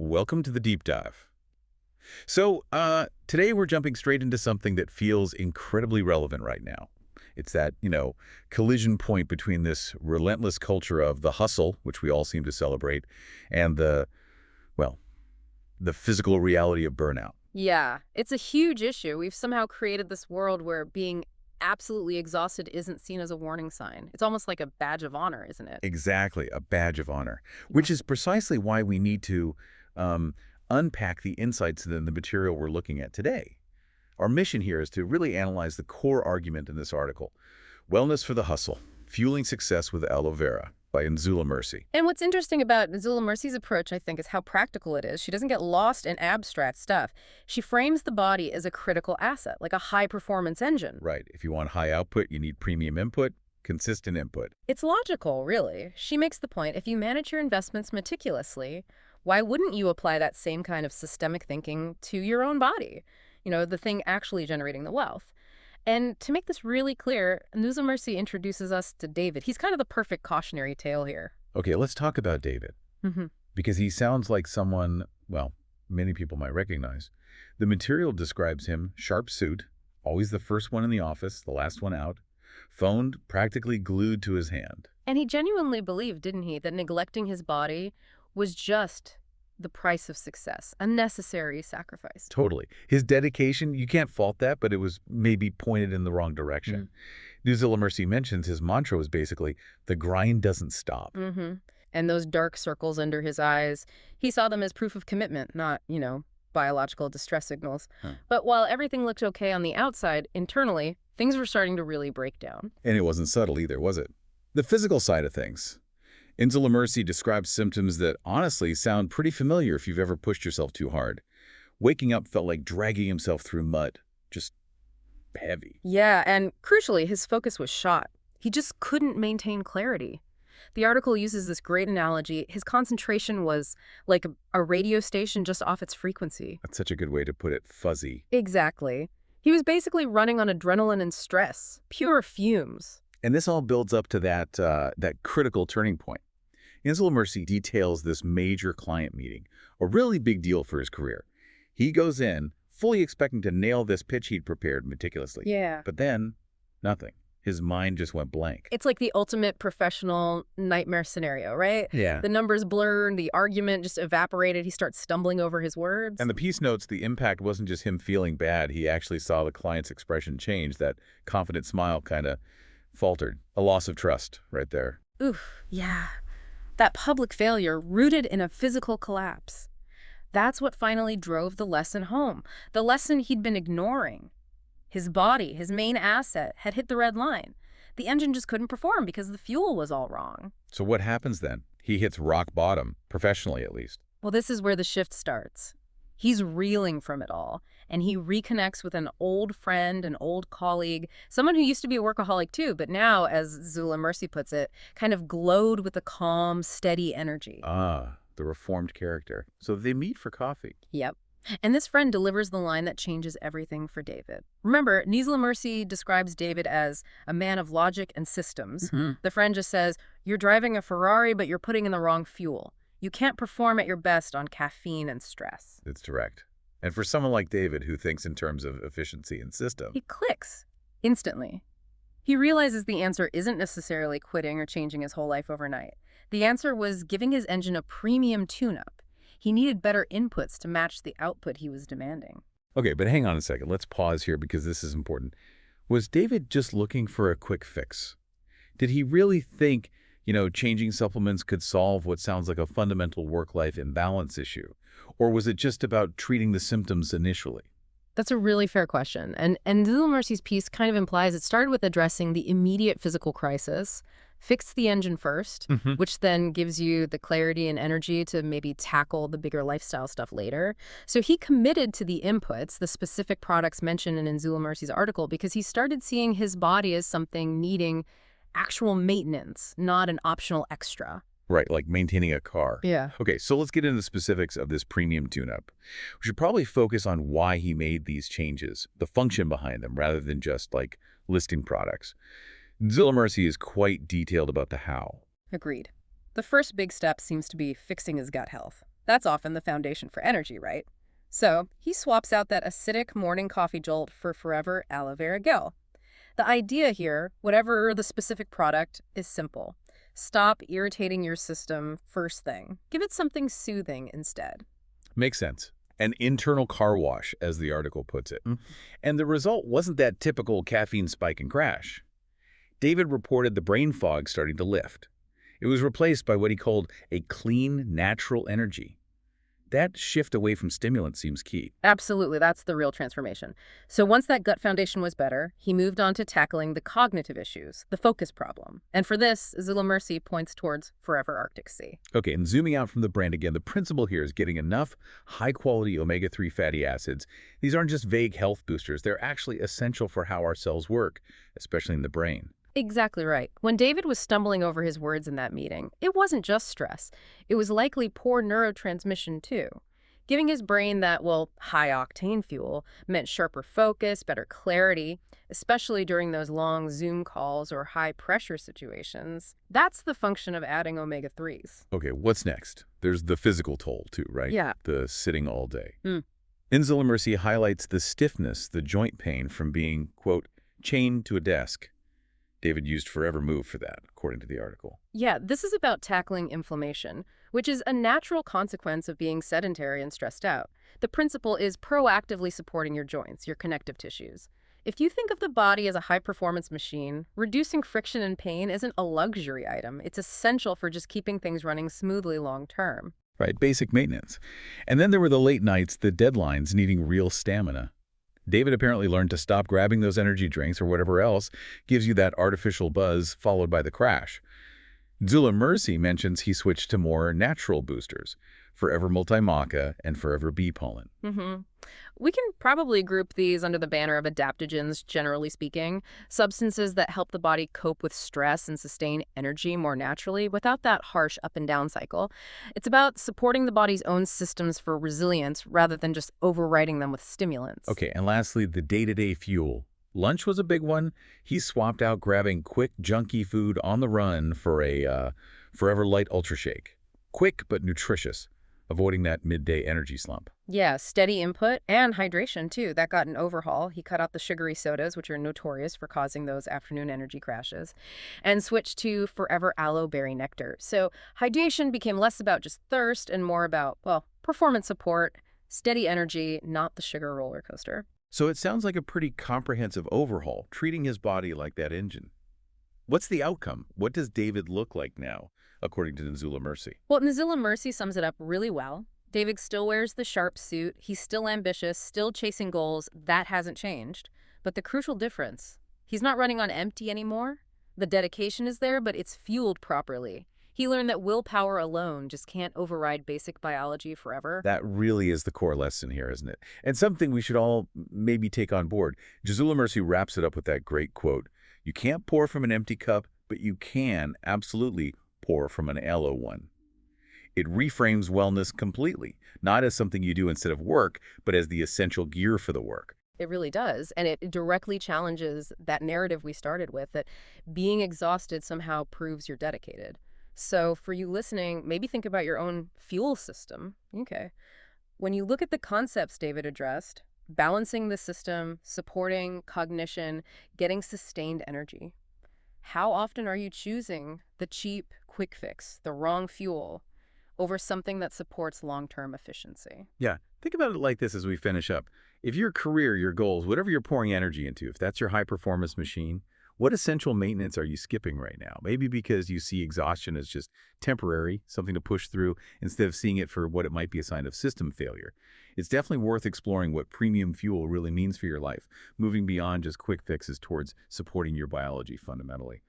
Welcome to the deep dive. Today we're jumping straight into something that feels incredibly relevant right now. It's that, collision point between this relentless culture of the hustle, which we all seem to celebrate, and well, the physical reality of burnout. Yeah, it's a huge issue. We've somehow created this world where being absolutely exhausted isn't seen as a warning sign. It's almost like a badge of honor, isn't it? Exactly, a badge of honor, Yeah. which is precisely why we need to um, unpack the insights in the material we're looking at today. Our mission here is to really analyze the core argument in this article, Wellness for the Hustle, Fueling Success with Aloe Vera by Nzula Mercy. And what's interesting about Zula Mercy's approach, I think, is how practical it is. She doesn't get lost in abstract stuff. She frames the body as a critical asset, like a high-performance engine. Right, if you want high output, you need premium input, consistent input. It's logical, really. She makes the point, if you manage your investments meticulously, why wouldn't you apply that same kind of systemic thinking to your own body? The thing actually generating the wealth. And to make this really clear, Nusa Mercy introduces us to David. He's kind of the perfect cautionary tale here. Okay, let's talk about David, Hmm. because he sounds like someone, well, many people might recognize. The material describes him, sharp suit, always the first one in the office, the last one out, phone practically glued to his hand. And he genuinely believed, didn't he, that neglecting his body was just the price of success, a necessary sacrifice. Totally. His dedication, you can't fault that, but it was maybe pointed in the wrong direction. Nuzilla Mercy mentions his mantra was basically, the grind doesn't stop. Mm-hmm. And those dark circles under his eyes, he saw them as proof of commitment, not, biological distress signals. Huh. But while everything looked okay on the outside, internally, things were starting to really break down. And it wasn't subtle either, was it? The physical side of things. Nzula Mercy describes symptoms that honestly sound pretty familiar if you've ever pushed yourself too hard. Waking up felt like dragging himself through mud, just heavy. Yeah, and crucially, his focus was shot. He just couldn't maintain clarity. The article uses this great analogy. His concentration was like a radio station just off its frequency. That's such a good way to put it, fuzzy. Exactly. He was basically running on adrenaline and stress, pure fumes. And this all builds up to that critical turning point. Nzula Mercy details this major client meeting, a really big deal for his career. He goes in, fully expecting to nail this pitch he'd prepared meticulously. Yeah. But then, nothing. His mind just went blank. It's like the ultimate professional nightmare scenario, right? Yeah. The numbers blurred, the argument just evaporated, he starts stumbling over his words. And the piece notes the impact wasn't just him feeling bad. He actually saw the client's expression change. That confident smile kind of faltered. A loss of trust right there. Oof, yeah. That public failure rooted in a physical collapse. That's what finally drove the lesson home. The lesson he'd been ignoring. His body, his main asset, had hit the red line. The engine just couldn't perform because the fuel was all wrong. So what happens then? He hits rock bottom, professionally at least. Well, this is where the shift starts. He's reeling from it all, and he reconnects with an old friend, an old colleague, someone who used to be a workaholic too, but now, as Zula Mercy puts it, kind of glowed with a calm, steady energy. Ah, the reformed character. So they meet for coffee. Yep. And this friend delivers the line that changes everything for David. Remember, Nizla Mercy describes David as a man of logic and systems. The friend just says, you're driving a Ferrari, but you're putting in the wrong fuel. You can't perform at your best on caffeine and stress. It's direct. And for someone like David, who thinks in terms of efficiency and system, He clicks instantly. He realizes the answer isn't necessarily quitting or changing his whole life overnight. The answer was giving his engine a premium tune-up. He needed better inputs to match the output he was demanding. Okay, but hang on a second. Let's pause here because this is important. Was David just looking for a quick fix? Did he really think, changing supplements could solve what sounds like a fundamental work-life imbalance issue? Or was it just about treating the symptoms initially? That's a really fair question. And Little Mercy's piece kind of implies it started with addressing the immediate physical crisis, fix the engine first, which then gives you the clarity and energy to maybe tackle the bigger lifestyle stuff later. So he committed to the inputs, the specific products mentioned in Nzula Mercy's article, because he started seeing his body as something needing actual maintenance, not an optional extra. Right, like maintaining a car. Yeah. Okay, so let's get into the specifics of this premium tune-up. We should probably focus on why he made these changes, the function behind them, rather than just, listing products. Nzula Mercy is quite detailed about the how. Agreed. The first big step seems to be fixing his gut health. That's often the foundation for energy, right? So he swaps out that acidic morning coffee jolt for forever aloe vera gel. The idea here, whatever the specific product, is simple. Stop irritating your system first thing. Give it something soothing instead. Makes sense. An internal car wash, as the article puts it. And the result wasn't that typical caffeine spike and crash. David reported the brain fog starting to lift. It was replaced by what he called a clean, natural energy. That shift away from stimulants seems key. Absolutely, that's the real transformation. So once that gut foundation was better, he moved on to tackling the cognitive issues, the focus problem. And for this, Zilla Mercy points towards Forever Arctic Sea. Okay, and zooming out from the brand again, the principle here is getting enough high-quality omega-3 fatty acids. These aren't just vague health boosters. They're actually essential for how our cells work, especially in the brain. Exactly right. When David was stumbling over his words in that meeting, it wasn't just stress. It was likely poor neurotransmission, too. Giving his brain that, well, high-octane fuel meant sharper focus, better clarity, especially during those long Zoom calls or high-pressure situations. That's the function of adding omega-3s. Okay, what's next? There's the physical toll, too, right? Yeah. The sitting all day. Insular Mercy highlights the stiffness, the joint pain from being, quote, chained to a desk. David used Forever Move for that, according to the article. Yeah, this is about tackling inflammation, which is a natural consequence of being sedentary and stressed out. The principle is proactively supporting your joints, your connective tissues. If you think of the body as a high-performance machine, reducing friction and pain isn't a luxury item. It's essential for just keeping things running smoothly long-term. Right, basic maintenance. And then there were the late nights, the deadlines needing real stamina. David apparently learned to stop grabbing those energy drinks or whatever else gives you that artificial buzz followed by the crash. Zula Mercy mentions he switched to more natural boosters, Forever Multi-Maca and Forever Bee Pollen. We can probably group these under the banner of adaptogens, generally speaking, substances that help the body cope with stress and sustain energy more naturally without that harsh up and down cycle. It's about supporting the body's own systems for resilience rather than just overriding them with stimulants. Okay, and lastly, the day-to-day fuel. Lunch was a big one. He swapped out grabbing quick, junky food on the run for a Forever Light Ultra Shake. Quick but nutritious, avoiding that midday energy slump. Yeah, steady input and hydration, too. That got an overhaul. He cut out the sugary sodas, which are notorious for causing those afternoon energy crashes, and switched to Forever Aloe Berry Nectar. So hydration became less about just thirst and more about, well, performance support, steady energy, not the sugar roller coaster. So it sounds like a pretty comprehensive overhaul, treating his body like that engine. What's the outcome? What does David look like now, according to Nzula Mercy? Well, Nzilla Mercy sums it up really well. David still wears the sharp suit. He's still ambitious, still chasing goals. That hasn't changed. But the crucial difference, he's not running on empty anymore. The dedication is there, but it's fueled properly. He learned that willpower alone just can't override basic biology forever. That really is the core lesson here, isn't it? And something we should all maybe take on board. Nzula Mercy wraps it up with that great quote. You can't pour from an empty cup, but you can absolutely pour from an aloe one. It reframes wellness completely, not as something you do instead of work, but as the essential gear for the work. It really does. And it directly challenges that narrative we started with, that being exhausted somehow proves you're dedicated. So for you listening, maybe think about your own fuel system. Okay. When you look at the concepts David addressed, balancing the system, supporting cognition, getting sustained energy, how often are you choosing the cheap quick fix, the wrong fuel, over something that supports long-term efficiency? Yeah, think about it like this as we finish up. If your career, your goals, whatever you're pouring energy into, if that's your high-performance machine, what essential maintenance are you skipping right now? Maybe because you see exhaustion as just temporary, something to push through, instead of seeing it for what it might be a sign of system failure. It's definitely worth exploring what premium fuel really means for your life, moving beyond just quick fixes towards supporting your biology fundamentally.